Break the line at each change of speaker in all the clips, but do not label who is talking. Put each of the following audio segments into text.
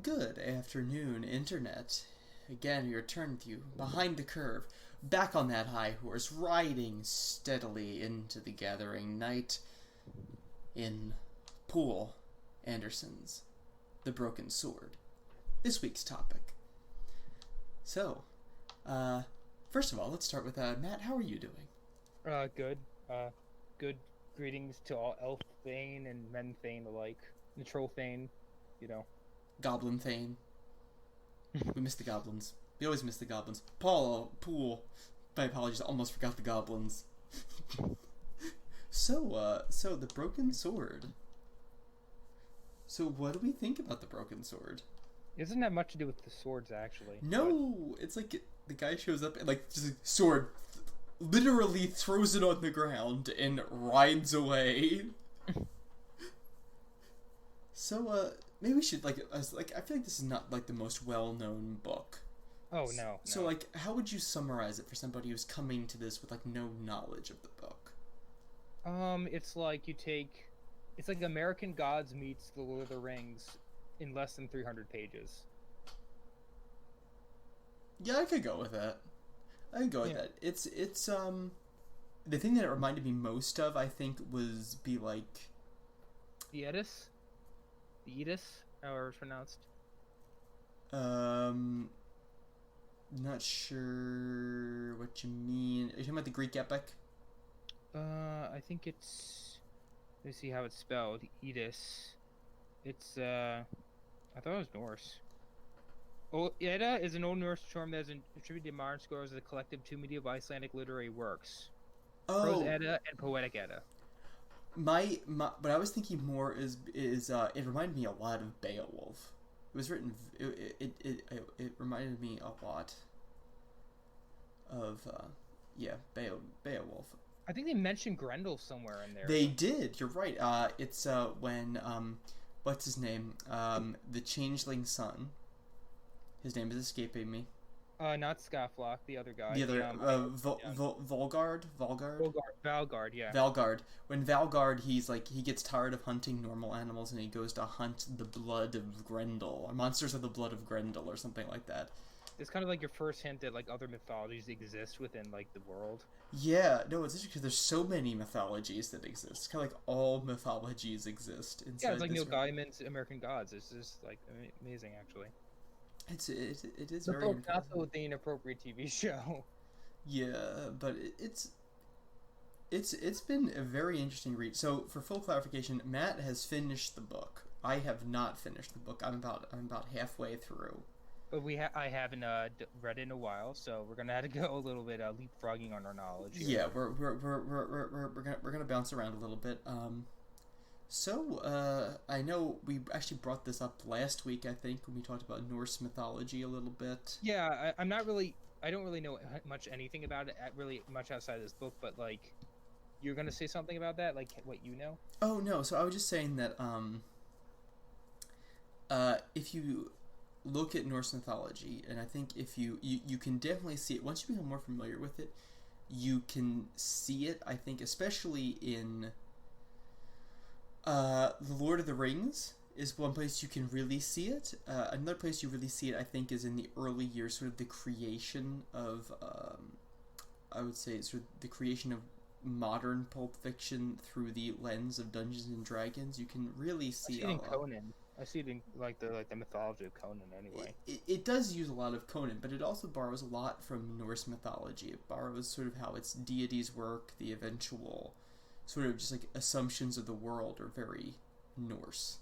Good afternoon, Internet. Again, we return with you behind the curve, back on that high horse, riding steadily into the gathering night in Poul Anderson's The Broken Sword. This week's topic. So, first of all, let's start with Matt. How are you doing?
Good. Good greetings to all elf Thane and men Thane alike. The troll Thane, you know.
Goblin Thane. We missed the goblins. We always miss the goblins. Poul, my apologies, almost forgot the goblins. So the Broken Sword. So what do we think about the Broken Sword?
It doesn't have much to do with the swords, actually.
No, it's like the guy shows up and just a sword, literally throws it on the ground and rides away. So maybe we should I feel like this is not like the most well-known book.
Oh no.
So how would you summarize it for somebody who's coming to this with no knowledge of the book?
It's like it's like American Gods meets The Lord of the Rings in less than 300 pages.
Yeah, I could go with that. I could go with that. It's the thing that it reminded me most of, I think, was
The Edis? The Edis, however it's pronounced.
Not sure what you mean. Are you talking about the Greek epic?
I think it's. Let me see how it's spelled. Edis. It's I thought it was Norse. Oh, Edda is an Old Norse term that is attributed to modern scholars as a collective two medieval Icelandic literary works. Prose Edda and Poetic Edda.
My what I was thinking more is it reminded me a lot of Beowulf. It was written. It reminded me a lot of Beowulf.
I think they mentioned Grendel somewhere in there.
They did. You're right. It's when what's his name? The changeling son. His name is escaping me.
Not Scofflock, the other guy.
The other, Volgard?
Valgard, yeah.
Valgard. When Valgard, he gets tired of hunting normal animals and he goes to hunt the blood of Grendel, or monsters of the blood of Grendel, or something like that.
It's kind of like your first hint that other mythologies exist within the world.
Yeah, no, it's interesting because there's so many mythologies that exist. It's kind of like all mythologies exist inside.
Yeah, it's like Neil Gaiman's American Gods. It's just amazing, actually.
It is
the
very
book, not the inappropriate TV show.
Yeah, but it's been a very interesting read. So for full clarification, Matt has finished the book. I have not finished the book. I'm about halfway through.
But I haven't read it in a while, so we're gonna have to go a little bit leapfrogging on our knowledge here.
Yeah, we're gonna bounce around a little bit. So, I know we actually brought this up last week, I think, when we talked about Norse mythology a little bit.
Yeah, I don't really know much anything about it, really much outside of this book, but, you're going to say something about that, what you know?
Oh, no, so I was just saying that, if you look at Norse mythology, and I think if you can definitely see it, once you become more familiar with it, you can see it, I think, especially in... The Lord of the Rings is one place you can really see it. Another place you really see it, I think, is in the early years, sort of the creation of, I would say, sort of the creation of modern Pulp Fiction through the lens of Dungeons and Dragons. You can really see.
I see it in Conan. I see it in the mythology of Conan. Anyway,
it does use a lot of Conan, but it also borrows a lot from Norse mythology. It borrows sort of how its deities work, the eventual sort of just assumptions of the world are very Norse.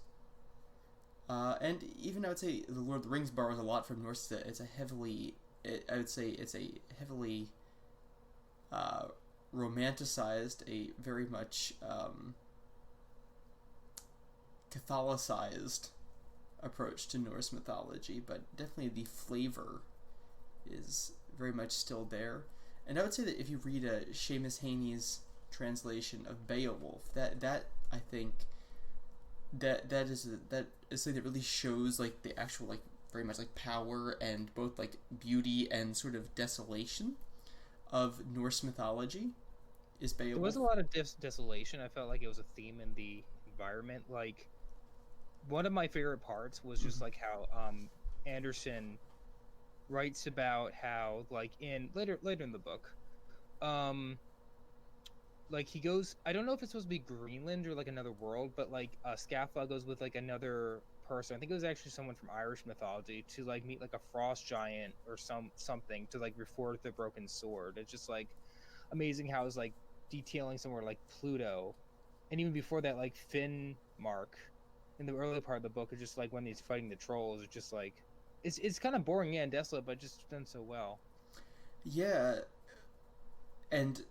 And even I would say The Lord of the Rings borrows a lot from Norse. It's a heavily romanticized, a very much Catholicized approach to Norse mythology, but definitely the flavor is very much still there. And I would say that if you read Seamus Heaney's translation of Beowulf, that I think that is something that really shows the actual very much power and both beauty and sort of desolation of Norse mythology is Beowulf.
There was a lot of desolation. I felt like it was a theme in the environment. one of my favorite parts was just like how Anderson writes about how like in later in the book, um like he goes, I don't know if it's supposed to be Greenland or like another world, but like Scafla goes with like another person. I think it was actually someone from Irish mythology to like meet like a frost giant or something to like reforge the broken sword. It's just like amazing how it's like detailing somewhere like Pluto, and even before that, like Finn Mark in the early part of the book is just like when he's fighting the trolls. It's just like it's kind of boring and desolate, but just done so well.
Yeah, and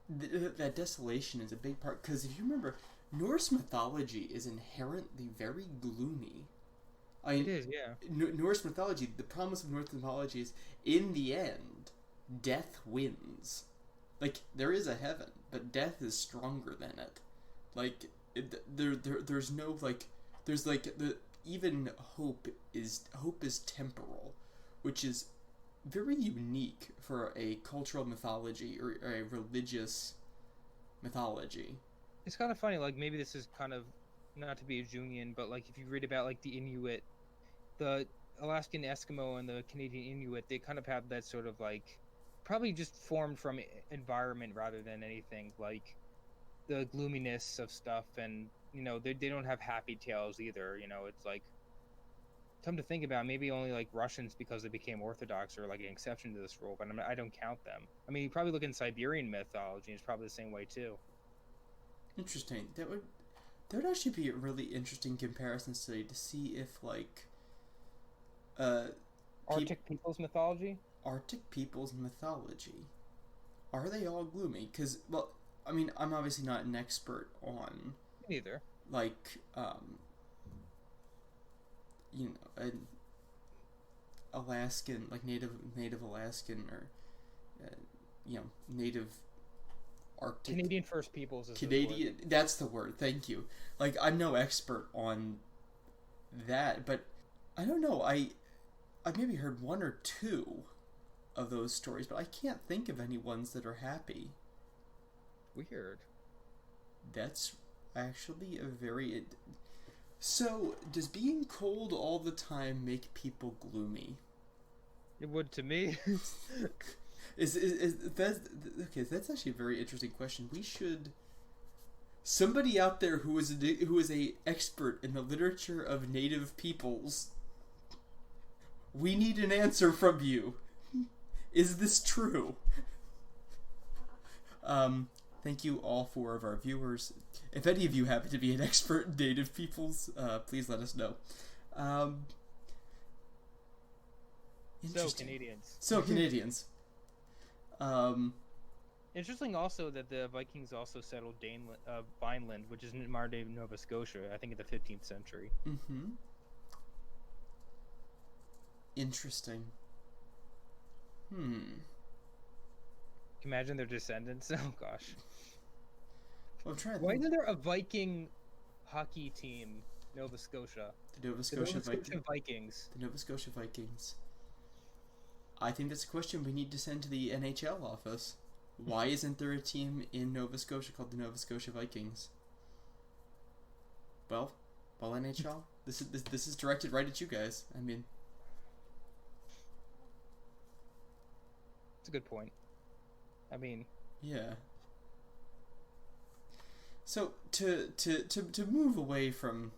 that desolation is a big part because if you remember, Norse mythology is inherently very gloomy. I
It
mean,
is, yeah.
Norse mythology. The promise of Norse mythology is, in the end, death wins. Like there is a heaven, but death is stronger than it. Like there's no like, there's like the even hope is temporal, which is very unique for a cultural mythology or a religious mythology.
It's kind of funny. Like maybe this is kind of not to be a Jungian, but like if you read about like the Inuit, the Alaskan Eskimo and the Canadian Inuit, they kind of have that sort of like probably just formed from environment rather than anything like the gloominess of stuff, and they don't have happy tales either. It's like come to think about, maybe only like Russians because they became Orthodox are like an exception to this rule, but I don't count them. I mean, you probably look in Siberian mythology, it's probably the same way too.
Interesting. That would actually be a really interesting comparison study to see if like uh
Arctic people's mythology.
Arctic people's mythology, are they all gloomy? Because, well, I mean, I'm obviously not an expert on
Neither.
like you know, an Alaskan, like native Alaskan, or uh, native Arctic
Canadian First Peoples is the word.
Canadian. That's the word. Thank you. Like I'm no expert on that, but I don't know. I've maybe heard one or two of those stories, but I can't think of any ones that are happy.
Weird.
That's actually a very. So, does being cold all the time make people gloomy?
It would to me.
Is that okay? That's actually a very interesting question. We should, somebody out there who is a expert in the literature of native peoples. We need an answer from you. Is this true? Thank you all four of our viewers. If any of you happen to be an expert in native peoples, please let us know.
So Canadians.
So Canadians.
Interesting also that the Vikings also settled Vineland, which is in modern day Nova Scotia, I think in the 15th century.
Mm-hmm. Interesting.
Imagine their descendants. Oh gosh.
Well, I'm trying to
Why
think.
isn't there a Viking hockey team, Nova Scotia?
The Nova
The
Scotia,
Nova Scotia Vikings.
The Nova Scotia Vikings. I think that's a question we need to send to the NHL office. Why isn't there a team in Nova Scotia called the Nova Scotia Vikings? Well, NHL, this is directed right at you guys. I mean,
It's a good point. I mean,
yeah. So to move away from,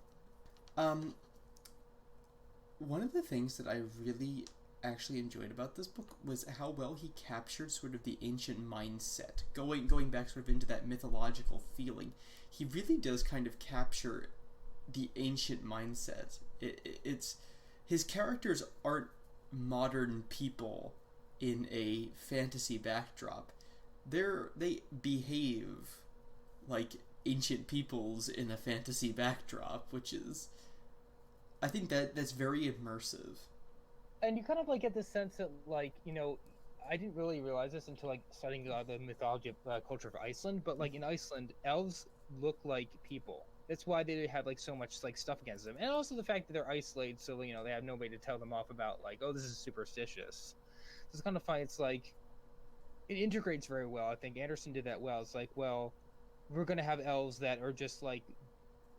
one of the things that I really actually enjoyed about this book was how well he captured sort of the ancient mindset, going back sort of into that mythological feeling. He really does kind of capture the ancient mindset. It's his characters aren't modern people in a fantasy backdrop. They behave like ancient peoples in a fantasy backdrop, which is, I think that's very immersive.
and you kind of like get this sense that like I didn't really realize this until like studying the mythology of culture of Iceland, but like in Iceland, elves look like people. That's why they have like so much like stuff against them, and also the fact that they're isolated, so they have nobody to tell them off about like, oh, this is superstitious. So it's kind of fun. It's like it integrates very well. I think Anderson did that well. It's like, well, we're gonna have elves that are just like,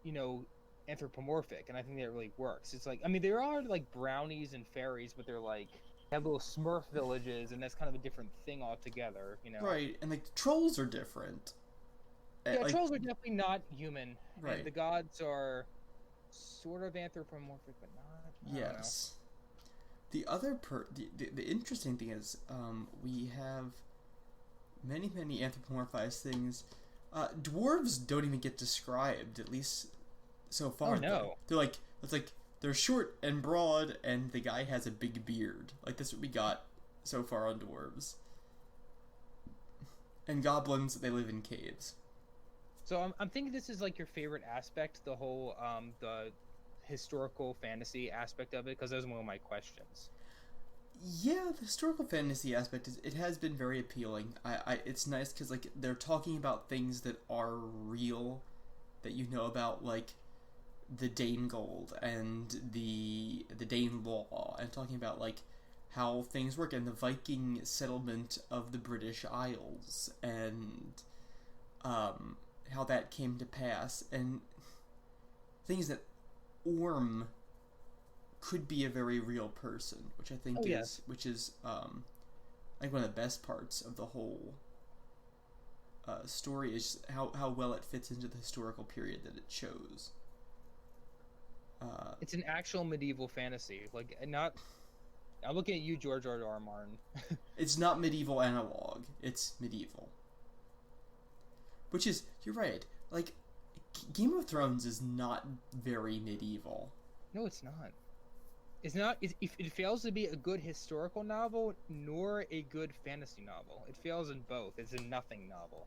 you know, anthropomorphic, and I think that really works. It's like, I mean, there are like brownies and fairies, but they're like have little Smurf villages, and that's kind of a different thing altogether, you know.
Right, and like the trolls are different.
Yeah,
Like,
trolls are definitely not human, and
right.
the gods are sort of anthropomorphic, but not. I don't know.
Yes. The interesting thing is, we have many anthropomorphized things. Dwarves don't even get described, at least so
Oh
far.
no.
They're like, it's like they're short and broad, and the guy has a big beard. Like, that's what we got so far on dwarves. And goblins, they live in caves.
So I'm thinking this is like your favorite aspect, the whole the historical fantasy aspect of it, because that was one of my questions.
Yeah, the historical fantasy aspect it has been very appealing. It's nice because like they're talking about things that are real, that you know about, like the Dane Gold and the Dane Law, and talking about like how things work and the Viking settlement of the British Isles, and how that came to pass, and things that Orm could be a very real person, which I think is like one of the best parts of the whole story is how well it fits into the historical period that it chose.
It's an actual medieval fantasy, like not. I'm looking at you, George R. Martin.
It's not medieval analog. It's medieval, which is, you're right. Like, Game of Thrones is not very medieval.
No, it's not. It's not. It fails to be a good historical novel nor a good fantasy novel. It fails in both. It's a nothing novel.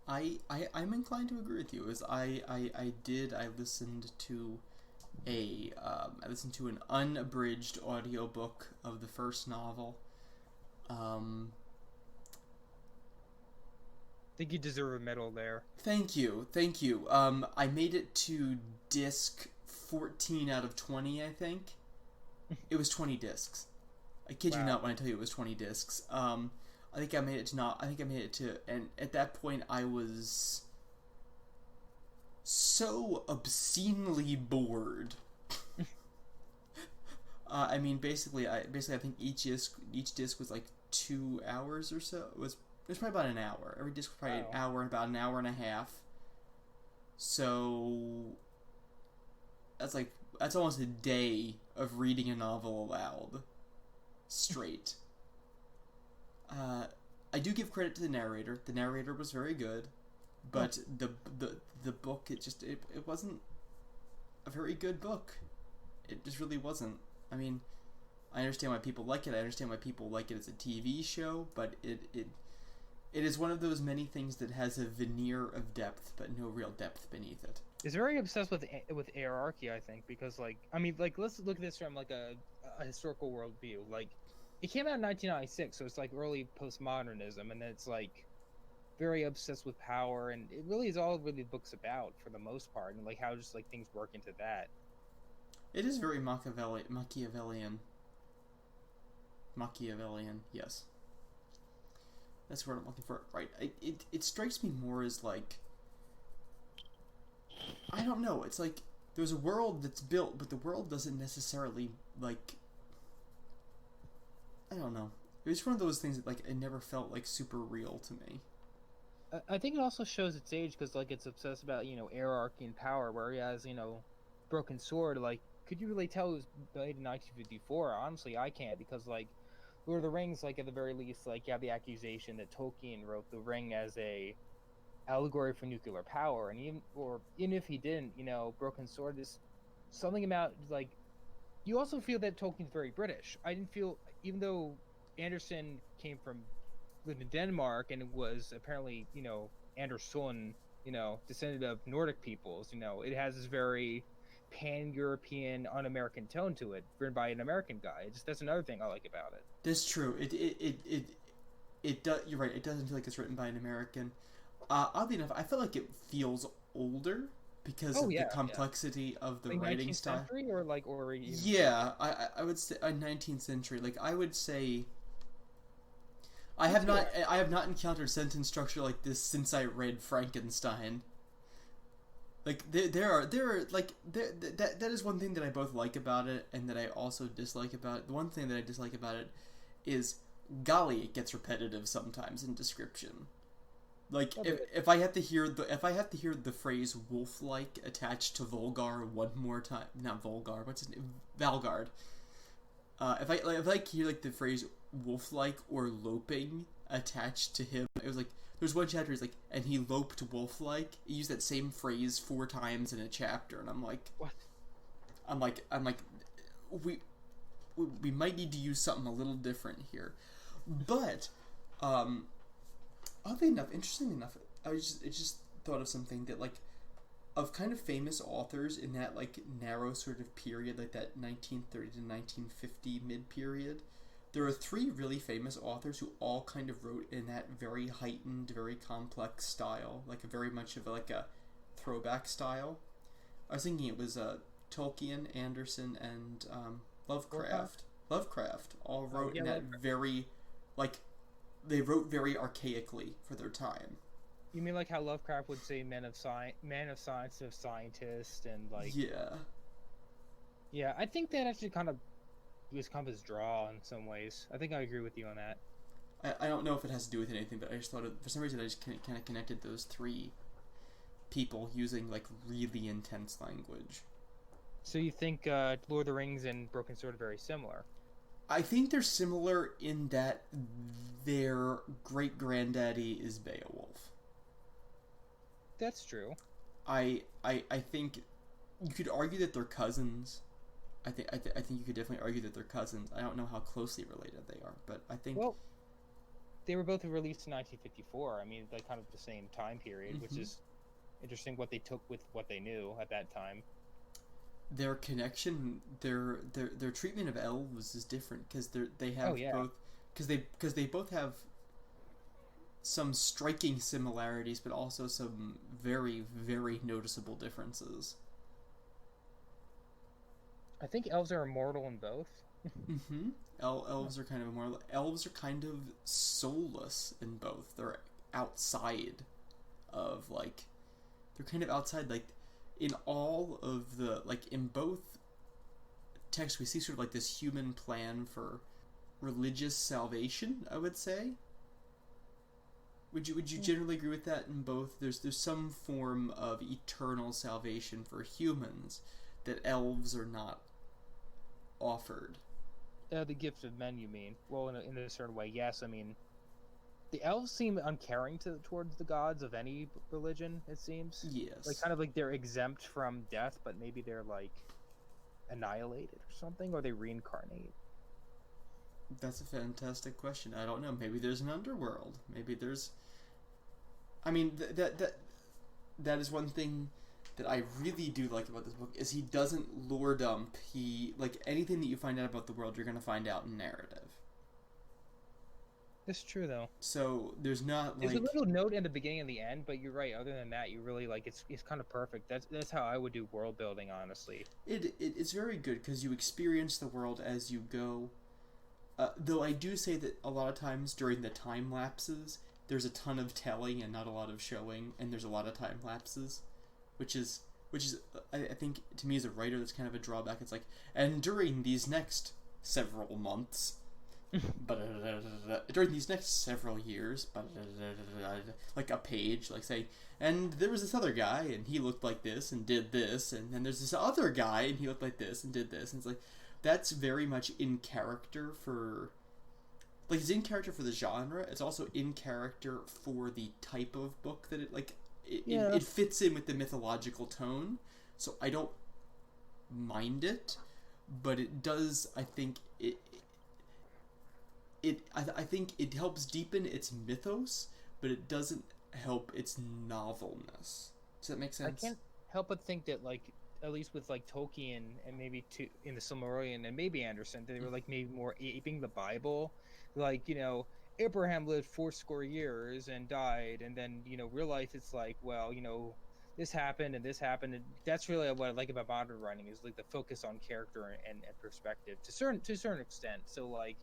I'm inclined to agree with you. As I listened to I listened to an unabridged audiobook of the first novel.
I think you deserve a medal there.
Thank you. I made it to disc 14 out of 20, I think. It was 20 discs. I kid you not when I tell you it was 20 discs. I think I made it to, and at that point I was so obscenely bored. I mean, basically, I think each disc was like 2 hours or so. It was probably about an hour. Every disc was probably an hour and about an hour and a half. So that's almost a day of reading a novel aloud, straight. I do give credit to the narrator. The narrator was very good, but the book, it wasn't a very good book. It just really wasn't. I mean, I understand why people like it. I understand why people like it as a TV show, but it is one of those many things that has a veneer of depth, but no real depth beneath it.
It's very obsessed with hierarchy, I think, because like, I mean, like, let's look at this from like a historical worldview. Like, it came out in 1996, so it's like early postmodernism, and it's like very obsessed with power, and it really is all really the book's about for the most part, and like how just like things work into that.
It is very Machiavellian. Machiavellian, yes. That's what I'm looking for. Right. It strikes me more as like, I don't know. It's like there's a world that's built, but the world doesn't necessarily, like, I don't know. It was one of those things that like it never felt like super real to me.
I think it also shows its age because like it's obsessed about hierarchy and power, whereas Broken Sword, like, could you really tell it was made in 1954? Honestly, I can't, because like Lord of the Rings, like at the very least, like you have the accusation that Tolkien wrote the ring as a allegory for nuclear power, and even if he didn't, Broken Sword is something about like, you also feel that Tolkien's very British. I didn't feel, even though Anderson lived in Denmark and was apparently Anderson, descended of Nordic peoples, it has this very pan-European, un-American tone to it, written by an American guy. That's another thing I like about it.
That's true. It does. You're right. It doesn't feel like it's written by an American. Oddly enough, I feel like it feels older because of the complexity of the
like
writing
19th
style.
Century or
yeah, I would say a 19th century. Like, I would say, I have not encountered sentence structure like this since I read Frankenstein. Like there are like that is one thing that I both like about it and that I also dislike about it. The one thing that I dislike about it is, golly, it gets repetitive sometimes in description. Like if I have to hear the phrase wolf-like attached to Volgar one more time, not Volgar, what's his name, Valgard. If I hear like the phrase wolf-like or loping attached to him, it was like there's one chapter he's like, and he loped wolf-like. He used that same phrase 4 times in a chapter, and I'm like,
What?
I'm like, we might need to use something a little different here, but oddly enough, interestingly enough, I just thought of something that, like, of kind of famous authors in that, like, narrow sort of period, like that 1930 to 1950 mid-period. There are 3 really famous authors who all kind of wrote in that very heightened, very complex style, like a very much of a throwback style. I was thinking it was Tolkien, Anderson, and Lovecraft. Lovecraft all wrote in that very, like, they wrote very archaically for their time.
You mean like how Lovecraft would say man of science of scientist and like Yeah, I think that actually kind of was kind of his draw in some ways. I think I agree with you on that.
I don't know if it has to do with anything, but I just thought for some reason I just kind of connected those 3 people using like really intense language.
So you think Lord of the Rings and Broken Sword are very similar?
I think they're similar in that their great granddaddy is Beowulf.
That's true.
I think you could argue that they're cousins. I think you could definitely argue that they're cousins. I don't know how closely related they are, but I think.
Well, they were both released in 1954. I mean, like kind of the same time period, which is interesting. What they took with what they knew at that time.
Their connection, their treatment of elves is different because they have both because they both have some striking similarities, but also some very, very noticeable differences.
I think elves are immortal in both.
Elves are kind of immortal. Elves are kind of soulless in both. They're outside of, like, they're kind of outside, like, in all of the, like, in both texts we see sort of like this human plan for religious salvation, I would say. Would you generally agree with that in both? There's some form of eternal salvation for humans that elves are not offered.
The gift of men, you mean? Well, in a certain way, yes. I mean, the elves seem uncaring towards the gods of any religion, it seems.
Yes.
Like, kind of like they're exempt from death, but maybe they're, like, annihilated or something, or they reincarnate.
That's a fantastic question. I don't know. Maybe there's an underworld. Maybe there's... I mean, that is one thing that I really do like about this book, is he doesn't lore dump. He, like, anything that you find out about the world, you're going to find out in narrative.
That's true, though.
So there's not, like...
There's a little note in the beginning and the end, but you're right. Other than that, you really, like, it's kind of perfect. That's how I would do world building, honestly.
It's very good, because you experience the world as you go. Though I do say that a lot of times during the time lapses, there's a ton of telling and not a lot of showing, and there's a lot of time lapses, which is I think, to me as a writer, that's kind of a drawback. It's like, and during these next several months, during these next several years, like a page, like say, and there was this other guy, and he looked like this and did this, and then there's this other guy, and he looked like this and did this, and it's like, that's very much in character for, like, it's in character for the genre. It's also in character for the type of book that it fits in with the mythological tone. So I don't mind it, but it does. I think I think it helps deepen its mythos, but it doesn't help its novelness. Does that make sense?
I can't help but think that, like, at least with, like, Tolkien and maybe in the Silmarillion and maybe Anderson, they were, like, maybe more aping the Bible. Like, you know, Abraham lived 40 years and died, and then, you know, real life, it's like, well, you know, this happened and this happened, and that's really what I like about modern writing, is like the focus on character and perspective to a certain extent. So, like,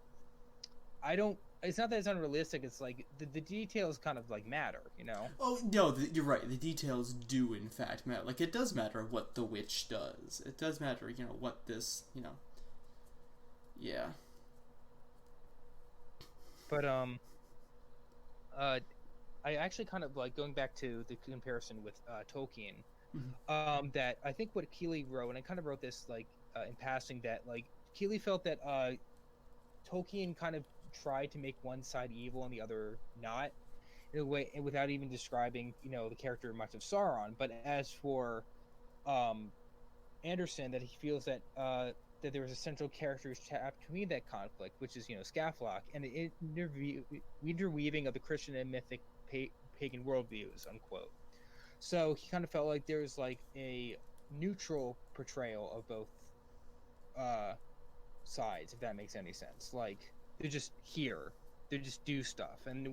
I don't. It's not that it's unrealistic. It's like the details kind of like matter, you know.
Oh no, you're right. The details do in fact matter. Like it does matter what the witch does. It does matter, what this, yeah.
But I actually kind of like going back to the comparison with Tolkien.
Mm-hmm.
That I think what Keely wrote, and I kind of wrote this like in passing, that like Keely felt that Tolkien kind of tried to make one side evil and the other not, in a way, without even describing, the character much of Sauron. But as for um, Anderson, that he feels that that there was a central character trapped between that conflict, which is Scaflock, and the interweaving of the Christian and mythic pagan worldviews, unquote. So he kind of felt like there was like a neutral portrayal of both uh, sides, if that makes any sense. Like they're just here, they just do stuff, and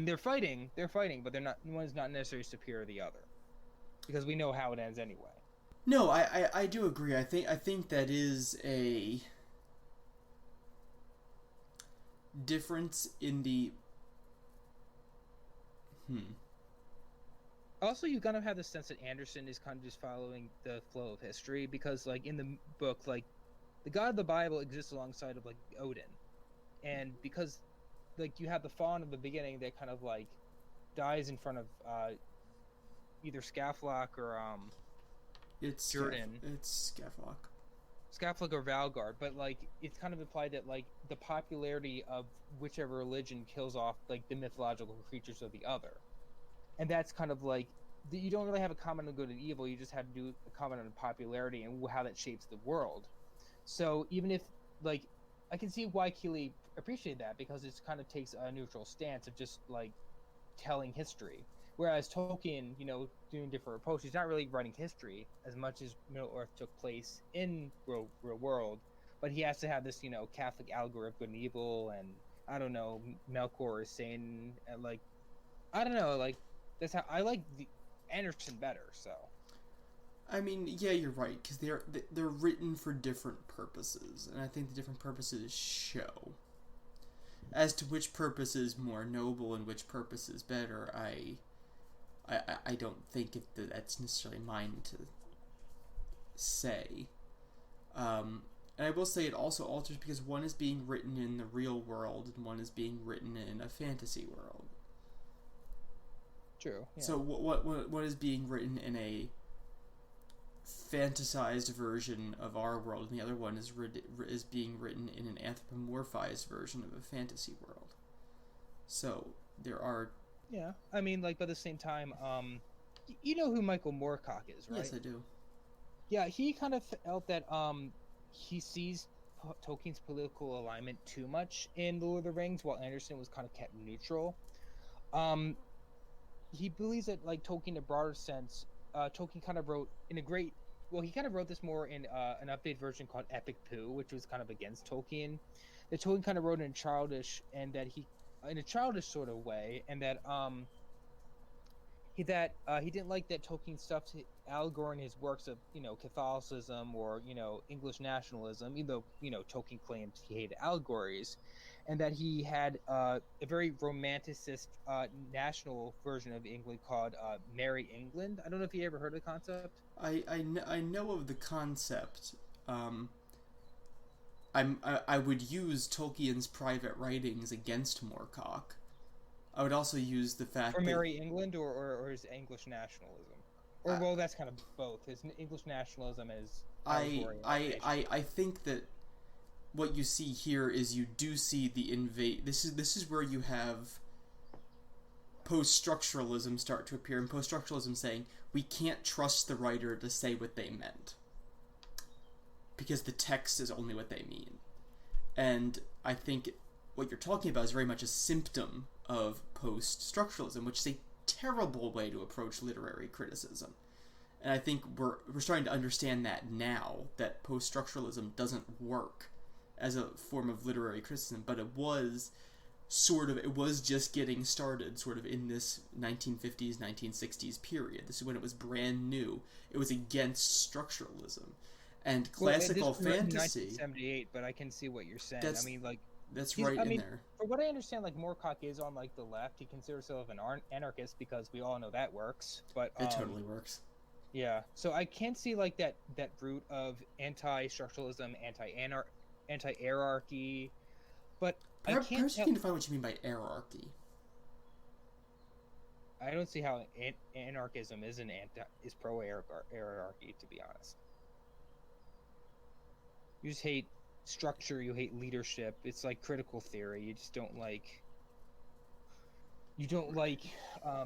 they're fighting, but they're not. One's not necessarily superior to the other, because we know how it ends anyway.
No, I do agree. I think that is a difference in the
Also, you kind of have the sense that Anderson is kind of just following the flow of history, because like in the book, like the god of the Bible exists alongside of like Odin, and because like you have the faun of the beginning that kind of like dies in front of either Scaflock or
it's
Jordan.
It's Scaflock.
Scaflock or Valgard, but like it's kind of implied that like the popularity of whichever religion kills off like the mythological creatures of the other, and that's kind of like you don't really have a comment on good and evil. You just have to do a comment on popularity and how that shapes the world. So even if like I can see why Keely appreciated that, because it kind of takes a neutral stance of just like telling history. Whereas Tolkien, doing different approach, he's not really writing history as much as Middle Earth took place in real world, but he has to have this, Catholic allegory of good and evil, and I don't know, Melkor is Satan, and like, I don't know, like that's how I like the Anderson better. So,
I mean, yeah, you're right, because they're written for different purposes, and I think the different purposes show. As to which purpose is more noble and which purpose is better, I don't think that's necessarily mine to say. And I will say it also alters because one is being written in the real world and one is being written in a fantasy world.
True. Yeah.
So what is being written in a fantasized version of our world, and the other one is being written in an anthropomorphized version of a fantasy world. So there are.
Yeah, I mean, like, but at the same time, you know who Michael Moorcock is, right?
Yes, I do.
Yeah, he kind of felt that he sees Tolkien's political alignment too much in Lord of the Rings, while Anderson was kind of kept neutral. He believes that, like, Tolkien, in a broader sense, Tolkien kind of wrote in a great. Well, he kind of wrote this more in an updated version called Epic Pooh, which was kind of against Tolkien. That Tolkien kind of wrote in a childish sort of way, and that he didn't like that Tolkien stuffed allegory in his works of Catholicism or English nationalism, even though Tolkien claimed he hated allegories, and that he had a very romanticist national version of England called Merry England. I don't know if you ever heard of the concept.
I know of the concept. I would use Tolkien's private writings against Moorcock. I would also use the fact
for
that
Merry England or his English nationalism, or well, that's kind of both. His English nationalism is.
I think that what you see here is you do see the invade. This is where you have post-structuralism start to appear, and post-structuralism saying we can't trust the writer to say what they meant because the text is only what they mean. And I think what you're talking about is very much a symptom of post-structuralism, which is a terrible way to approach literary criticism. And I think we're starting to understand that now, that post-structuralism doesn't work as a form of literary criticism, but it was just getting started sort of in this 1950s, 1960s period. This is when it was brand new. It was against structuralism. And classical fantasy...
1978, but I can see what you're saying. I mean, like,
That's right in there.
For what I understand, like Moorcock is on like the left. He considers himself an anarchist because we all know that works. But
It totally works.
yeah. So I can see like that root of anti-structuralism, anti-hierarchy, but I
Perhaps,
can't
perhaps you
tell.
can define what you mean by hierarchy.
I don't see how anarchism is is pro hierarchy. To be honest, you just hate structure. You hate leadership. It's like critical theory. You just don't like. You don't like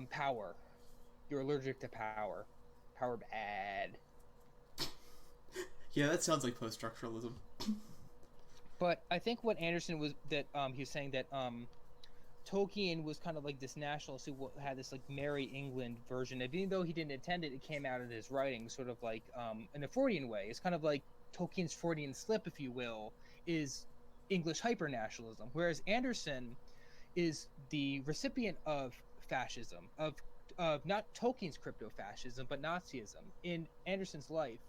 power. You're allergic to power. Power bad.
Yeah, that sounds like post-structuralism.
But I think what Anderson was that he was saying that Tolkien was kind of like this nationalist who had this like Merry England version of, even though he didn't intend it, it came out of his writing, sort of like in a Freudian way. It's kind of like Tolkien's Freudian slip, if you will, is English hyper-nationalism, whereas Anderson is the recipient of fascism, of not Tolkien's crypto-fascism, but Nazism. In Anderson's life,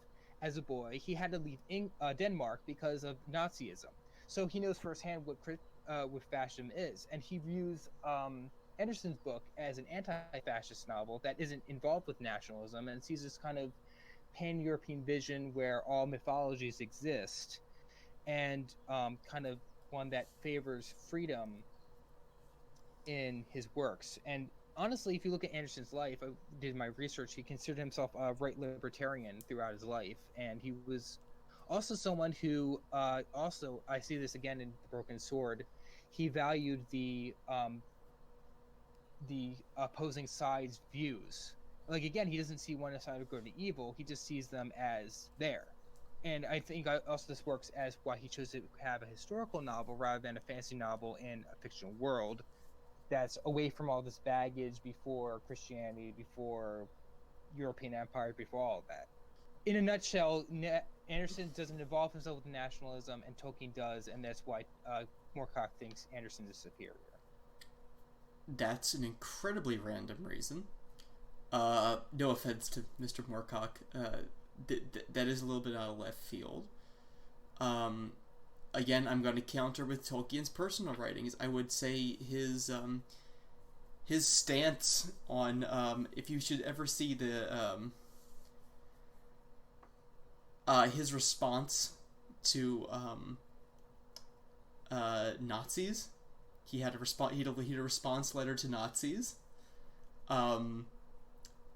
as a boy, he had to leave Denmark because of Nazism. So he knows firsthand what fascism is, and he views Anderson's book as an anti-fascist novel that isn't involved with nationalism and sees this kind of pan-European vision where all mythologies exist, and kind of one that favors freedom in his works. And honestly, if you look at Anderson's life, I did my research, he considered himself a right libertarian throughout his life, and he was also someone who also, I see this again in The Broken Sword, he valued the opposing side's views. Like, again, he doesn't see one side of good or evil, he just sees them as there. And I think also this works as why he chose to have a historical novel rather than a fantasy novel in a fictional world that's away from all this baggage before Christianity, before European Empire, before all of that. In a nutshell, Anderson doesn't involve himself with nationalism, and Tolkien does, and that's why Moorcock thinks Anderson is superior.
That's an incredibly random reason. No offense to Mr. Moorcock. That is a little bit out of left field. Again, I'm going to counter with Tolkien's personal writings. I would say his stance on if you should ever see the his response to Nazis. He had a response letter to Nazis.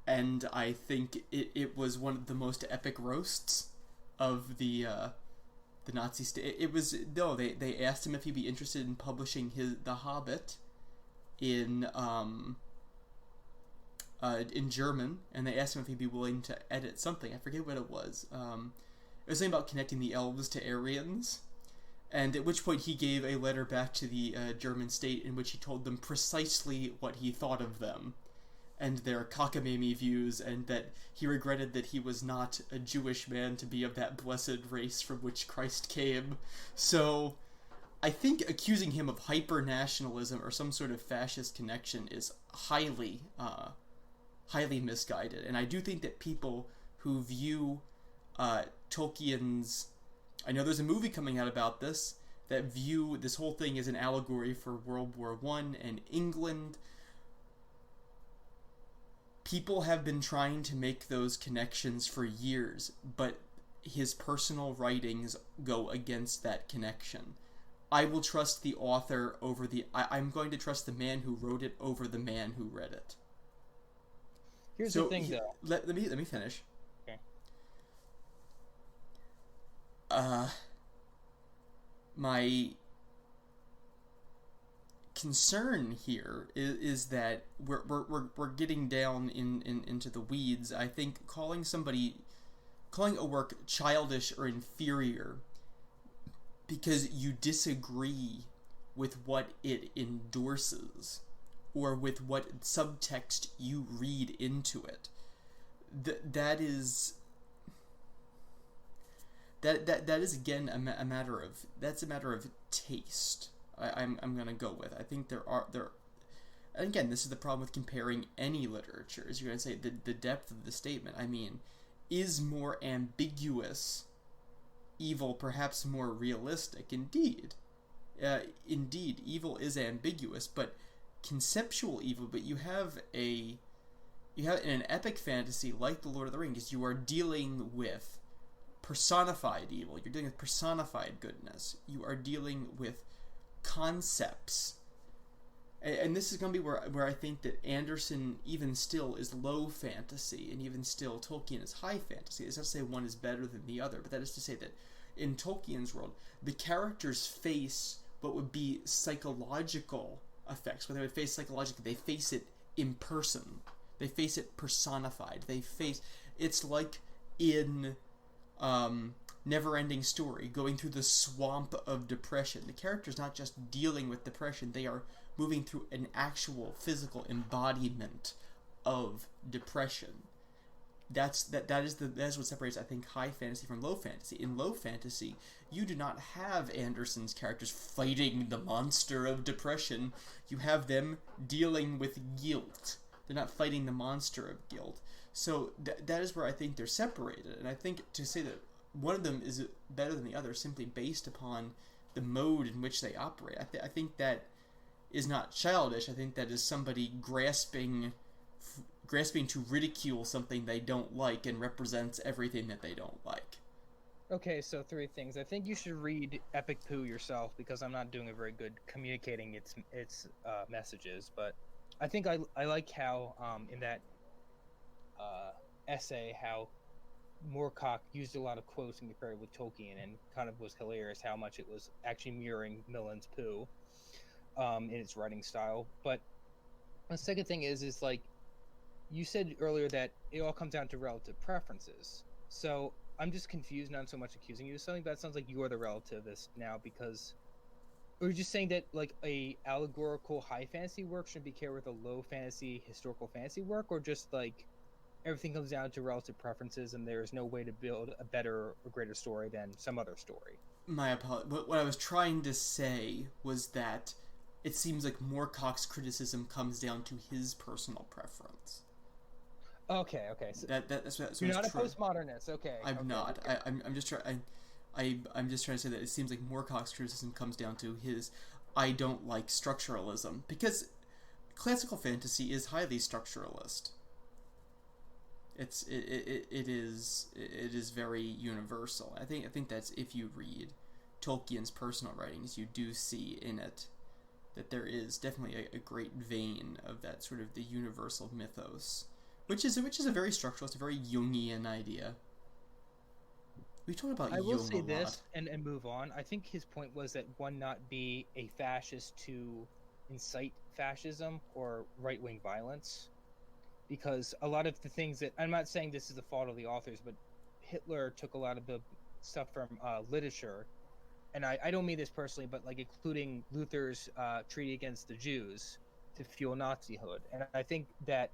And I think it was one of the most epic roasts of the Nazi state. It was they asked him if he'd be interested in publishing The Hobbit in German, and they asked him if he'd be willing to edit something. I forget what it was. It was something about connecting the elves to Aryans, and at which point he gave a letter back to the German state in which he told them precisely what he thought of them and their cockamamie views, and that he regretted that he was not a Jewish man to be of that blessed race from which Christ came. So I think accusing him of hyper-nationalism or some sort of fascist connection is highly misguided. And I do think that people who view Tolkien's... I know there's a movie coming out about this, that view this whole thing as an allegory for World War I and England. People have been trying to make those connections for years, but his personal writings go against that connection. I will trust the author over I'm going to trust the man who wrote it over the man who read it.
Here's the thing, though.
Let me finish.
Okay.
My concern here is that we're getting down into the weeds. I think calling a work childish or inferior because you disagree with what it endorses or with what subtext you read into it, that is again a matter of taste. I'm gonna go with. I think there and again, this is the problem with comparing any literature, is you're gonna say the depth of the statement. I mean, is more ambiguous evil perhaps more realistic? Indeed, indeed, evil is ambiguous, but conceptual evil. But you have in an epic fantasy like The Lord of the Rings, you are dealing with personified evil. You're dealing with personified goodness. You are dealing with concepts. And this is going to be where I think that Anderson, even still, is low fantasy, and even still, Tolkien is high fantasy. It's not to say one is better than the other, but that is to say that in Tolkien's world, the characters face what would be psychological effects. When they would face psychologically, they face it in person. They face it personified. It's like in Never-Ending Story, going through the swamp of depression. The character's not just dealing with depression, they are moving through an actual physical embodiment of depression. That is what separates, I think, high fantasy from low fantasy. In low fantasy, you do not have Anderson's characters fighting the monster of depression. You have them dealing with guilt. They're not fighting the monster of guilt. So that is where I think they're separated. And I think to say that one of them is better than the other simply based upon the mode in which they operate, I think that is not childish. I think that is somebody grasping to ridicule something they don't like and represents everything that they don't like.
Okay, so 3 things. I think you should read Epic Pooh yourself, because I'm not doing a very good communicating its messages. But I think I like how in that essay how Moorcock used a lot of quotes and compared it with Tolkien, and kind of was hilarious how much it was actually mirroring Millen's Pooh in its writing style. But the second thing is like you said earlier, that it all comes down to relative preferences. So I'm just confused, not so much accusing you of something, but it sounds like you're the relativist now, because or you're just saying that like a allegorical high fantasy work should be paired with a low fantasy historical fantasy work, or just like everything comes down to relative preferences and there's no way to build a better or greater story than some other story?
My apologies. What I was trying to say was that it seems like Moorcock's criticism comes down to his personal preference.
Okay. So
That's
you're not a postmodernist. Okay.
I'm not.
Okay.
I'm just trying. I'm just trying to say that it seems like Moorcock's criticism comes down to his. I don't like structuralism, because classical fantasy is highly structuralist. It is very universal. I think that's, if you read Tolkien's personal writings, you do see in it that there is definitely a great vein of that sort of the universal mythos, which is a very structuralist, a very Jungian idea. We talked about Jung a lot.
I will say this and move on. I think his point was that one not be a fascist to incite fascism or right-wing violence, because a lot of the things that, I'm not saying this is the fault of the authors, but Hitler took a lot of the stuff from literature, and I don't mean this personally, but like including Luther's treaty against the Jews to fuel Nazihood. And I think that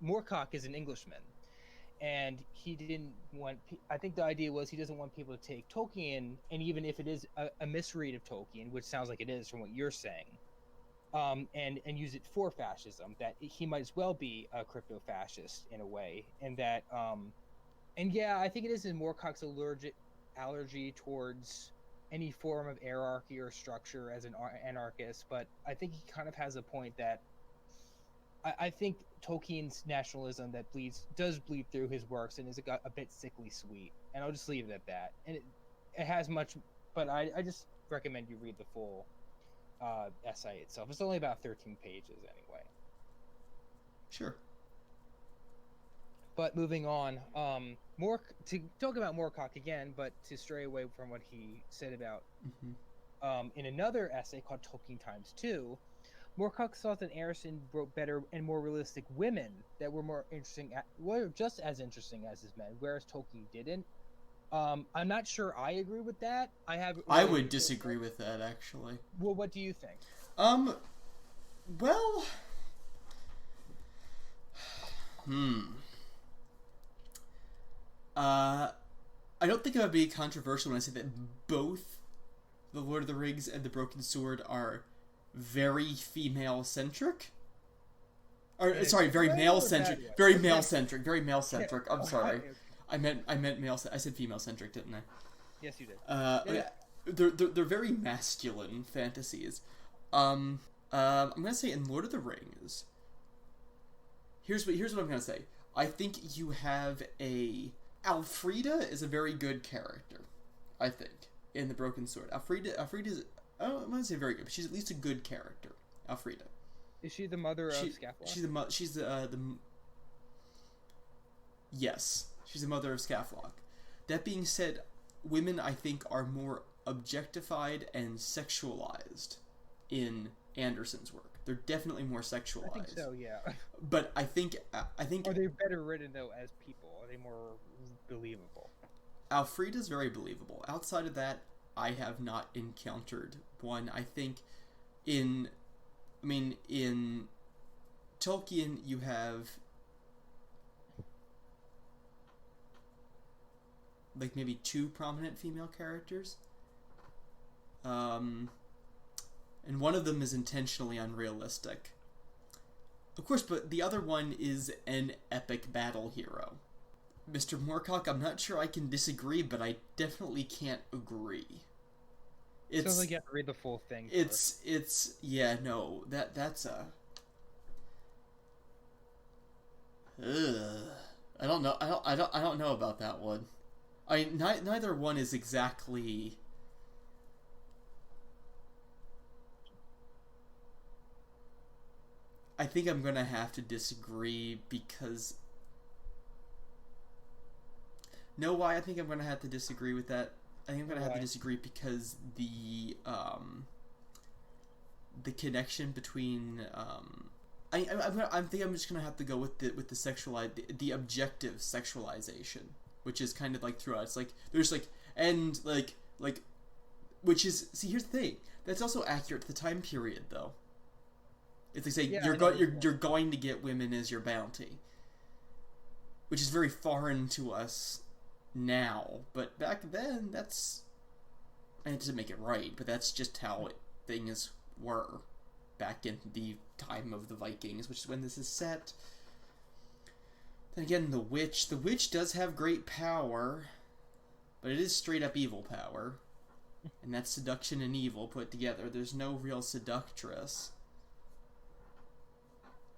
Moorcock is an Englishman, and he didn't want, I think the idea was he doesn't want people to take Tolkien, and even if it is a misread of Tolkien, which sounds like it is from what you're saying, and use it for fascism, that he might as well be a crypto-fascist in a way, and that and yeah, I think it is in Moorcock's allergy towards any form of hierarchy or structure as an anarchist, but I think he kind of has a point that I think Tolkien's nationalism that does bleed through his works and is a bit sickly sweet, and I'll just leave it at that. And it has much, but I just recommend you read the full essay itself. It's only about 13 pages anyway.
Sure.
But moving on, to talk about Moorcock again, but to stray away from what he said about in another essay called Tolkien Times 2, Moorcock thought that Anderson wrote better and more realistic women that were more interesting, were just as interesting as his men, whereas Tolkien didn't. I'm not sure I agree with that. I
would disagree with that, actually.
Well, what do you think?
Well, I don't think I would be controversial when I say that both The Lord of the Rings and The Broken Sword are very female-centric. Or, sorry, very male-centric. Very male-centric. Very male-centric. I'm sorry. I meant male. I said female-centric, didn't I?
Yes, you did.
they're very masculine fantasies. I'm gonna say in Lord of the Rings. Here's what I'm gonna say. I think you have a Elfrida is a very good character. I think in the Broken Sword, Elfrida is I don't want to say very good, but she's at least a good character. Elfrida.
Is she the mother of Skaflock?
She's the yes, she's the mother of Skaflock. That being said, women I think are more objectified and sexualized in Anderson's work. They're definitely more sexualized.
I think so, yeah.
But I think
are they better written though as people? Are they more believable?
Elfrida's very believable. Outside of that, I have not encountered one. I think in Tolkien you have like maybe two prominent female characters. And one of them is intentionally unrealistic. Of course, but the other one is an epic battle hero. Mr. Moorcock, I'm not sure I can disagree, but I definitely can't agree.
Sounds like you have to read the full thing.
That's a... I don't know about that one. Neither one is exactly... I think I'm gonna have to disagree because... Know why I think I'm gonna have to disagree with that? I think I'm gonna have to disagree because the connection between I think I'm just gonna have to go with the objective sexualization, which is kind of like throughout. It's like there's like and like which is here's the thing, that's also accurate to the time period though. It's like saying you're going to get women as your bounty, which is very foreign to us now, but back then it doesn't make it right, but that's just how things were back in the time of the Vikings, which is when this is set. Then again, the witch does have great power, but it is straight up evil power, and that's seduction and evil put together. There's no real seductress.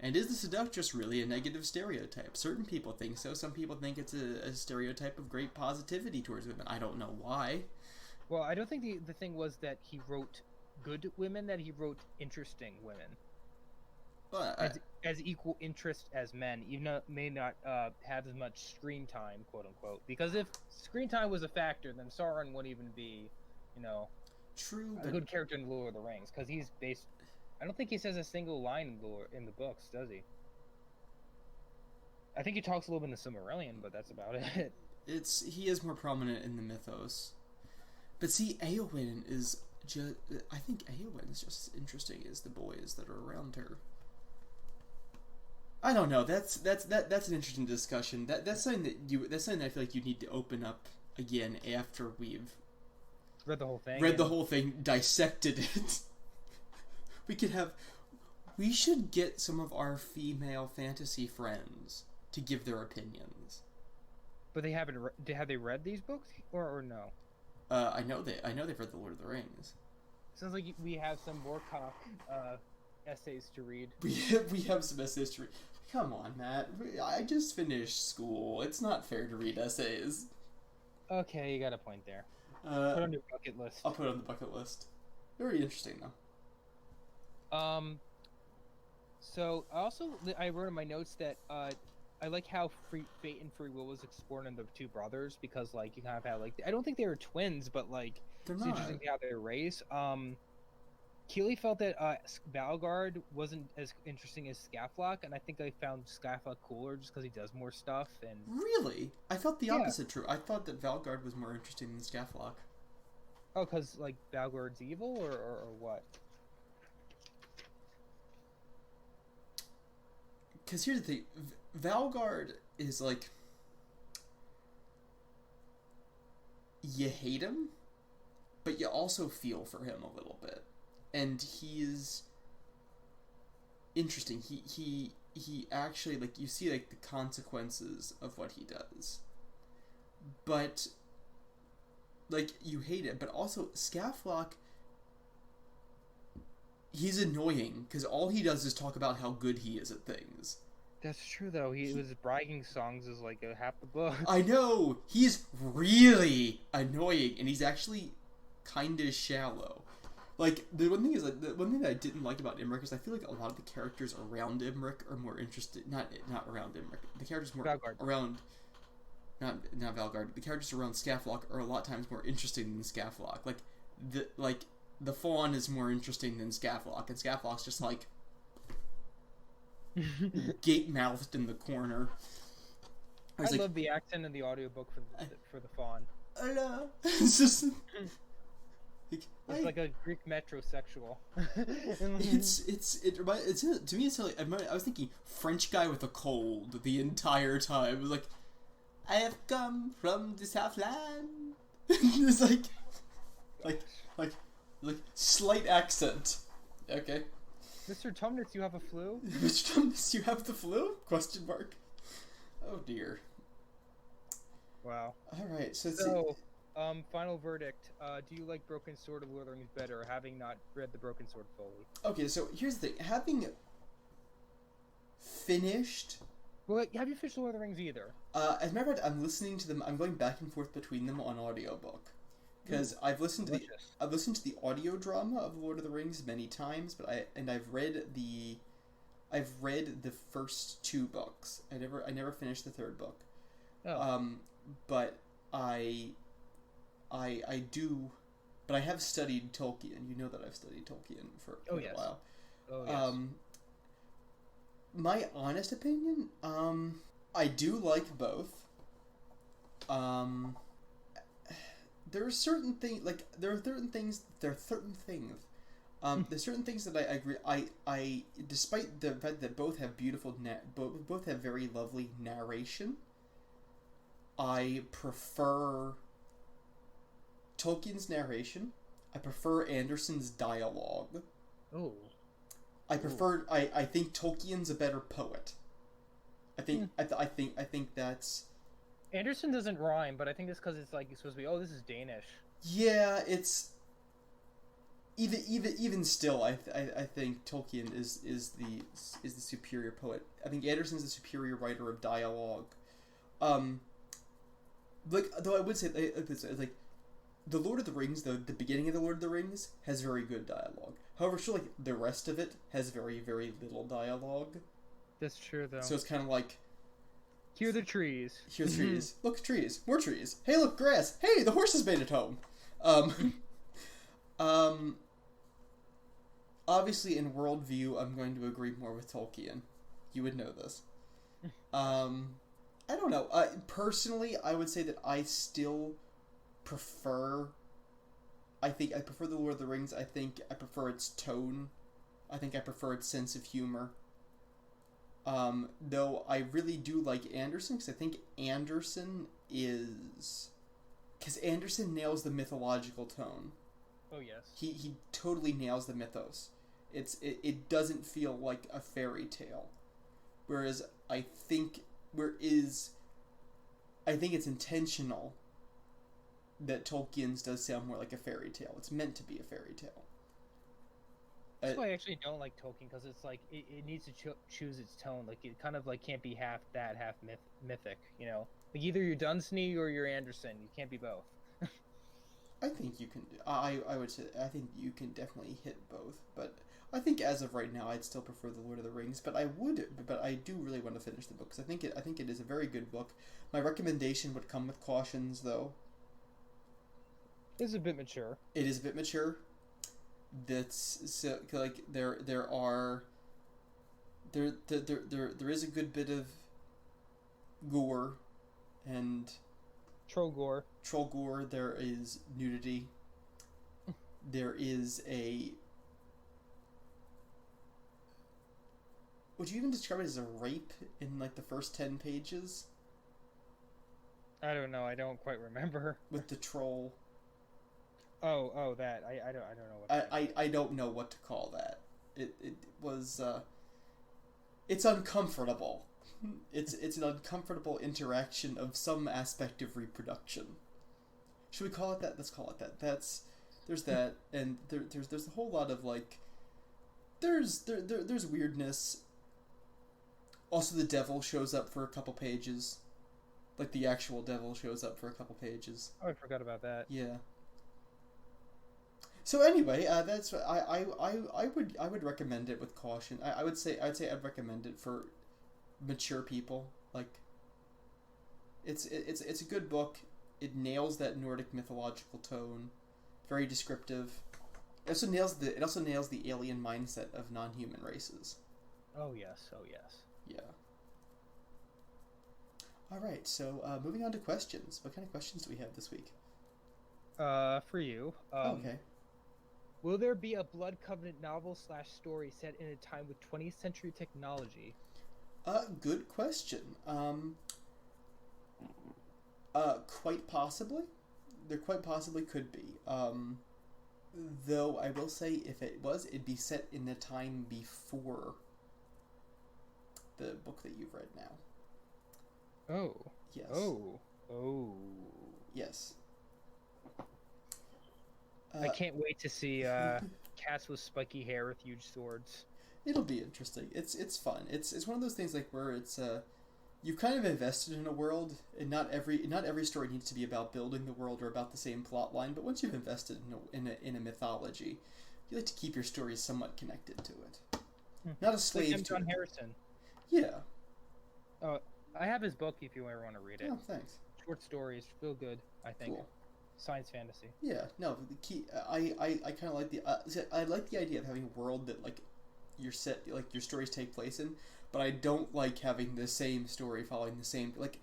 And is the seductress really a negative stereotype? Certain people think so. Some people think it's a stereotype of great positivity towards women. I don't know why.
Well, I don't think the thing was that he wrote good women, that he wrote interesting women. Well, as equal interest as men, even though may not have as much screen time, quote unquote. Because if screen time was a factor, then Sauron wouldn't even be,
true,
a good character in Lord of the Rings, because he's based... I don't think he says a single line in the books, does he? I think he talks a little bit in the Silmarillion, but that's about it.
He is more prominent in the mythos. But see, Éowyn is just... I think Éowyn is just as interesting as the boys that are around her. I don't know. That's an interesting discussion. That's something that I feel like you need to open up again after we've
read the whole thing,
dissected it. We should get some of our female fantasy friends to give their opinions.
But they haven't. Have they read these books or no?
I know they've read the Lord of the Rings.
Sounds like we have some Moorcock essays to read.
We have some essays to read. Come on, Matt. I just finished school. It's not fair to read essays.
Okay, you got a point there. Put it on your bucket list.
I'll put it on the bucket list. Very interesting, though.
So I wrote in my notes that I like how fate and free will was explored in the two brothers, because like you kind of have I don't think they were twins, but like it's interesting how they're raised. Keely felt that Valgard wasn't as interesting as Skaflock, and I think I found Skaflock cooler just because he does more stuff. And
really, I felt the opposite true. I thought that Valgard was more interesting than Skaflock.
Oh, because like Valgard's evil, or what?
Because here's the thing, Valgard is like, you hate him, but you also feel for him a little bit, and he's interesting. He actually, like, you see like the consequences of what he does, but like, you hate it, but also Scaflock, he's annoying because all he does is talk about how good he is at things.
That's true, though. He was bragging songs is like half the book.
I know! He's really annoying, and he's actually kind of shallow. Like, the one thing is, like, the one thing that I didn't like about Imric is I feel like a lot of the characters around Imric are more interested. Not around Imric. The characters more
Valgard.
around. Not Valgard. The characters around Scaflock are a lot of times more interesting than Scaflock. Like the Fawn is more interesting than Scaflock, and Scaflock's just like gape-mouthed in the corner.
I love the accent in the audiobook for the Fawn.
I know. It's just.
It's like a Greek metrosexual.
To me it's like I was thinking French guy with a cold the entire time. It was like, I have come from the Southland. It's like slight accent. Okay.
Mr. Tumnus, you have a flu?
Mr. Tumnus, you have the flu? Question mark. Oh dear.
Wow.
Alright, so
final verdict. Do you like Broken Sword of Lord of the Rings better, having not read the Broken Sword fully?
Okay, so here's the thing. Having finished...
Well, have you finished Lord of the Rings either?
As a matter of fact, I'm listening to them. I'm going back and forth between them on audiobook. Because I've listened to the audio drama of Lord of the Rings many times, but I've read the first 2 books. I never finished the 3rd book.
Oh.
But I do, but I have studied Tolkien. You know that I've studied Tolkien for a while.
Oh, yes.
My honest opinion, I do like both. There are certain things, there's certain things that I agree. I despite the fact that both have both have very lovely narration, I prefer Tolkien's narration. I prefer Anderson's dialogue.
Oh.
I think Tolkien's a better poet. I think that's...
Anderson doesn't rhyme, but I think it's because it's like it's supposed to be, oh, this is Danish.
Yeah, it's... Even still, I think Tolkien is the superior poet. I think Anderson's the superior writer of dialogue. Though I would say, like, the Lord of the Rings, the beginning of the Lord of the Rings has very good dialogue. However, sure, like, the rest of it has very, very little dialogue.
That's true, though.
So it's kind of like...
Hear the trees.
Hear the trees. Look, trees. More trees. Hey, look, grass. Hey, the horses made it home. Obviously, in worldview, I'm going to agree more with Tolkien. You would know this. I don't know. Personally, I would say that I still prefer... I prefer the Lord of the Rings. I think I prefer its tone. I think I prefer its sense of humor. Though I really do like Anderson, because I think Anderson is... Because Anderson nails the mythological tone.
Oh, yes.
He totally nails the mythos. It doesn't feel like a fairy tale. Whereas I think it's intentional that Tolkien's does sound more like a fairy tale. It's meant to be a fairy tale.
That's why I actually don't like Tolkien, because it's like it needs to choose its tone. Like, it kind of like can't be half that, half mythic. You know, like either you're Dunsany or you're Anderson. You can't be both.
I think you can. I would say I think you can definitely hit both, but I think as of right now, I'd still prefer the Lord of the Rings. But I do really want to finish the book, because I think it is a very good book. My recommendation would come with cautions, though.
It's a bit mature.
It is a bit mature. That's so, like, there is a good bit of gore and
troll gore.
There is nudity. There is a... Would you even describe it as a rape in, like, the first 10 pages?
I don't know. I don't quite remember.
With the troll.
Oh, that. I don't know what.
I don't know what to call that. It was it's uncomfortable. It's an uncomfortable interaction of some aspect of reproduction. Should we call it that? Let's call it that. There's that, and there's a whole lot of like there's weirdness. Also, the devil shows up for a couple pages, like the actual devil shows up for a couple pages.
Oh, I forgot about that.
Yeah. So anyway, that's I would recommend it with caution. I'd say I'd recommend it for mature people. Like, it's a good book. It nails that Nordic mythological tone, very descriptive. It also nails the alien mindset of non-human races.
Oh yes, oh yes.
Yeah. All right, so moving on to questions. What kind of questions do we have this week?
For you.
Okay.
Will there be a Blood Covenant novel/story set in a time with 20th century technology?
Good question. Quite possibly. There quite possibly could be. Though I will say, if it was, it'd be set in the time before the book that you've read now.
Oh.
Yes.
Oh.
Yes.
I can't wait to see cats with spiky hair with huge swords.
It'll be interesting. It's fun. It's one of those things like where it's you've kind of invested in a world, and not every story needs to be about building the world or about the same plot line. But once you've invested in a mythology, you like to keep your stories somewhat connected to it, not a slave
like
to
John
it.
Harrison.
Yeah.
Oh, I have his book if you ever want to read it.
Oh, thanks.
Short stories, feel good. I think.
Cool.
Science fantasy.
Yeah. No. The key. I kind of like the. I like the idea of having a world that like your stories take place in, but I don't like having the same story following the same, like,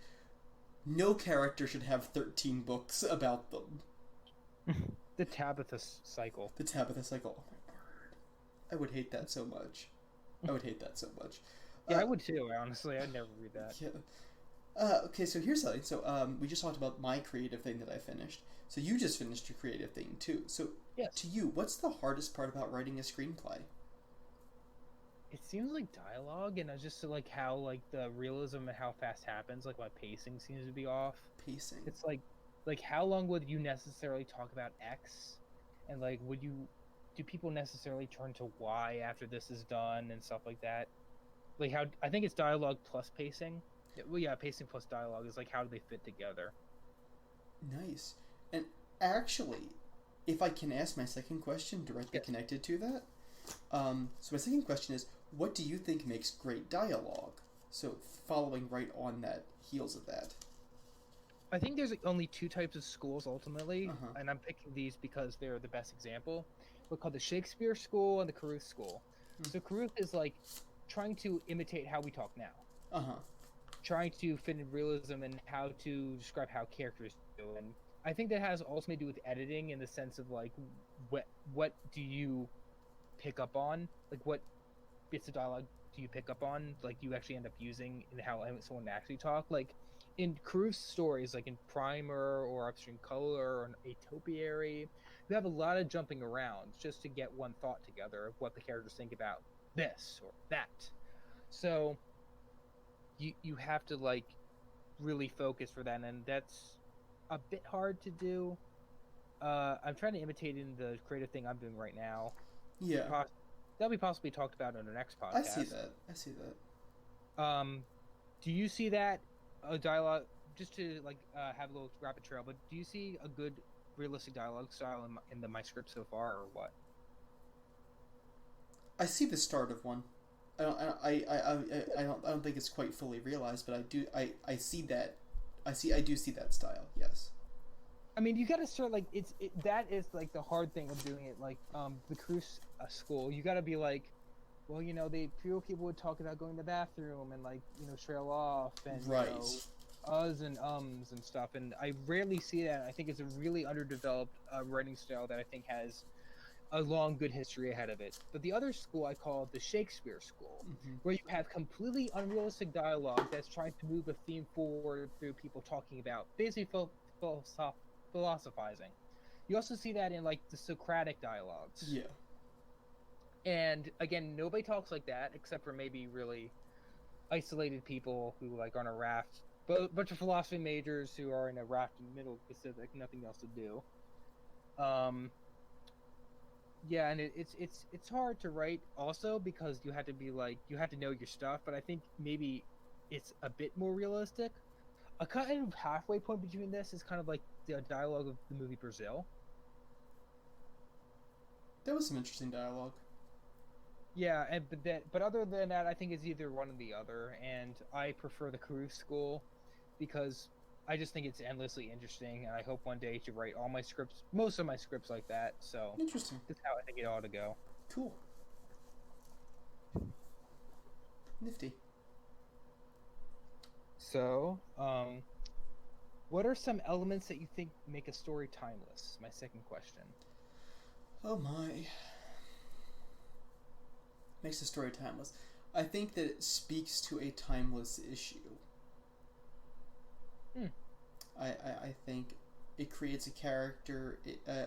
no character should have 13 books about them.
The Tabitha cycle.
The Tabitha cycle. Oh my word. I would hate that so much.
Yeah, I would too, honestly. I'd never read that.
Yeah. Okay, so here's something. So we just talked about my creative thing that I finished. So you just finished your creative thing too. So
yes.
To you, what's the hardest part about writing a screenplay?
It seems like dialogue, and just like how like the realism and how fast happens, like my pacing seems to be off.
Pacing.
It's like how long would you necessarily talk about X, and like do people necessarily turn to Y after this is done and stuff like that? Like how I think it's dialogue plus pacing. Well, yeah, pacing plus dialogue is like how do they fit together?
Nice. And actually, if I can ask my second question directly connected to that, so my second question is, what do you think makes great dialogue? So following right on that heels of that.
I think there's only two types of schools ultimately, and I'm picking these because they're the best example. We're called the Shakespeare School and the Carruth School. So Carruth is like trying to imitate how we talk now. Trying to fit in realism and how to describe how characters do. And I think that has also to do with editing in the sense of like what do you pick up on? Like what bits of dialogue do you pick up on? Like you actually end up using in how someone actually talk? Like in Carruth's stories, like in Primer or Upstream Color or an Atopiary, you have a lot of jumping around just to get one thought together of what the characters think about this or that. So you have to like really focus for that, and that's a bit hard to do. I'm trying to imitate in the creative thing I'm doing right now.
Yeah.
That'll be possibly talked about on the next podcast.
I see that.
Do you see that dialogue? Just to like have a little rapid trail, but do you see a good realistic dialogue style in my script so far, or what?
I see the start of one. I don't think it's quite fully realized, but I see that. I do see that style. Yes.
I mean, you got to start like that is like the hard thing of doing it. Like the Carruth School, you got to be like, well, you know, people would talk about going to the bathroom and like trail off and
right.
Uhs and ums and stuff, and I rarely see that. I think it's a really underdeveloped writing style that I think has a long, good history ahead of it. But the other school I call the Shakespeare School, where you have completely unrealistic dialogue that's trying to move a theme forward through people talking about basically philosophizing. You also see that in like the Socratic dialogues.
Yeah.
And again, nobody talks like that except for maybe really isolated people who like on a raft But a bunch of philosophy majors who are in a raft in the middle of the Pacific, nothing else to do. Yeah, and it's hard to write also because you have to be like you have to know your stuff. But I think maybe it's a bit more realistic. A kind of halfway point between this is kind of like the dialogue of the movie Brazil.
That was some interesting dialogue.
Yeah, and but other than that, I think it's either one or the other, and I prefer the Carew School because I just think it's endlessly interesting, and I hope one day to write all my scripts, most of my scripts like that. So
Interesting.
that's how I think it ought to go.
Cool. Nifty.
So, what are some elements that you think make a story timeless? My second question.
Oh my. Makes the story timeless. I think that it speaks to a timeless issue. I think it creates a character. I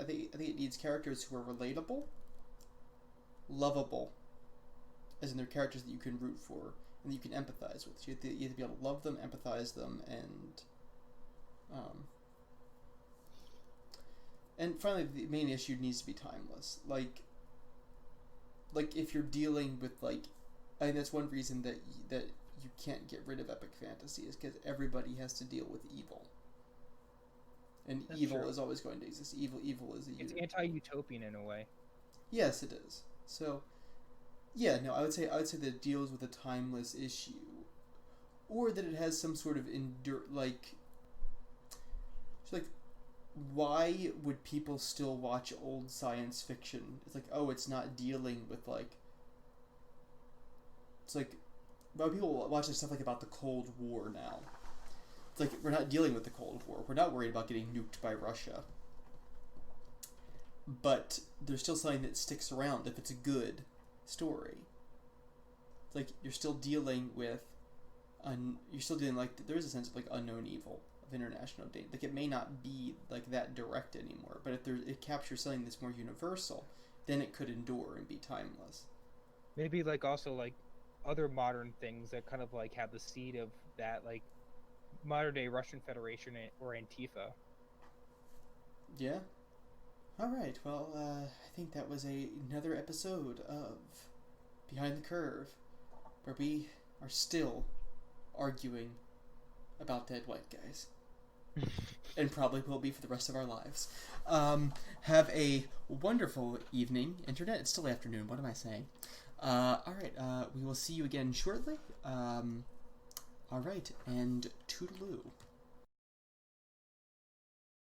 think it needs characters who are relatable, lovable, as in they're characters that you can root for and that you can empathize with. So you have to be able to love them, empathize them, and finally, the main issue needs to be timeless. Like if you're dealing with I think that's one reason that you can't get rid of epic fantasy is because everybody has to deal with evil, and that's evil true. Is always going to exist. Evil is
it's anti-utopian in a way.
Yes, it is. So, yeah, no, I would say that it deals with a timeless issue, or that it has some sort of why would people still watch old science fiction? It's like, oh, it's not dealing with it's like, why people watch stuff about the Cold War now? It's like, we're not dealing with the Cold War. We're not worried about getting nuked by Russia. But there's still something that sticks around if it's a good story. It's like, you're still dealing with, there is a sense of unknown evil of international dating. It may not be that direct anymore, but if it captures something that's more universal, then it could endure and be timeless.
Maybe also other modern things that kind of have the seed of that, modern day Russian Federation or Antifa.
Yeah. All right. Well, I think that was another episode of Behind the Curve, where we are still arguing about dead white guys. And probably will be for the rest of our lives. Have a wonderful evening, Internet. It's still afternoon. What am I saying? Alright, we will see you again shortly. Alright, and toodaloo.